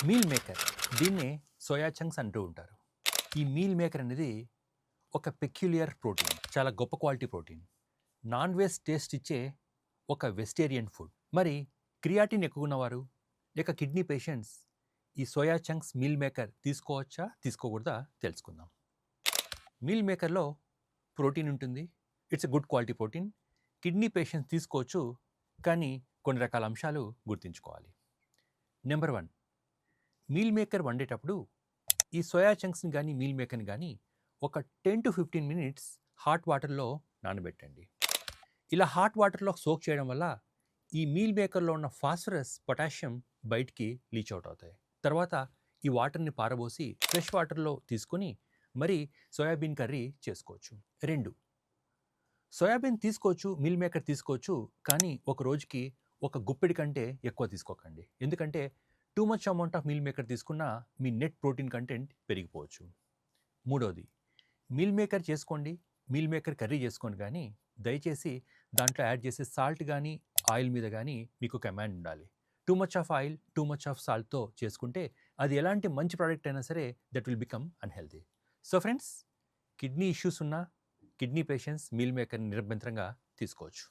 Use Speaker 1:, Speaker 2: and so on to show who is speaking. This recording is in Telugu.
Speaker 1: మీల్ మేకర్ దీన్నే సోయా చంక్స్ అంటూ ఉంటారు. ఈ మీల్ మేకర్ అనేది ఒక పెక్యులియర్ ప్రోటీన్, చాలా గొప్ప quality protein. Non veg taste ఇచ్చే ఒక వెజిటేరియన్ ఫుడ్. మరి క్రియాటిన్ ఎక్కువ ఉన్నవారు లేక కిడ్నీ పేషెంట్స్ ఈ సోయా చంక్స్ మీల్ మేకర్ తీసుకోవచ్చా తీసుకోకూడదా తెలుసుకుందాం. మీల్ మేకర్లో ప్రోటీన్ ఉంటుంది. It's a good quality protein. Kidney patients తీసుకోవచ్చు, కానీ కొన్ని రకాల అంశాలు గుర్తుంచుకోవాలి. నెంబర్ 1, మీల్ మేకర్ వండేటప్పుడు ఈ సోయా చంక్స్ని కానీ మీల్ మేకర్ని కానీ ఒక 10 to 15 మినిట్స్ హాట్ వాటర్లో నానబెట్టండి. ఇలా హాట్ వాటర్లో సోక్ చేయడం వల్ల ఈ మీల్ మేకర్లో ఉన్న ఫాస్ఫరస్, పొటాషియం బయటికి లీచ్ అవుట్ అవుతాయి. తర్వాత ఈ వాటర్ని పారబోసి ఫ్రెష్ వాటర్లో తీసుకుని మరి సోయాబీన్ కర్రీ చేసుకోవచ్చు. 2, సోయాబీన్ తీసుకోవచ్చు, మీల్ మేకర్ తీసుకోవచ్చు, కానీ ఒక రోజుకి ఒక గుప్పెడి కంటే ఎక్కువ తీసుకోకండి. ఎందుకంటే too much amount of meal maker తీసుకున్నా మీ నెట్ ప్రోటీన్ కంటెంట్ పెరిగిపోవచ్చు. 3వది, మీల్ మేకర్ చేసుకోండి, మీల్ మేకర్ కర్రీ చేసుకోండి, కానీ దయచేసి దాంట్లో యాడ్ చేసే సాల్ట్ కానీ ఆయిల్ మీద కానీ మీకు కమాండ్ ఉండాలి. Too much of oil, too much of సాల్ట్తో చేసుకుంటే అది ఎలాంటి మంచి ప్రోడక్ట్ అయినా సరే that will become unhealthy. So friends, kidney issues ఉన్న కిడ్నీ పేషెంట్స్ మీల్ మేకర్ని నిరభ్యంతరంగా తీసుకోవచ్చు.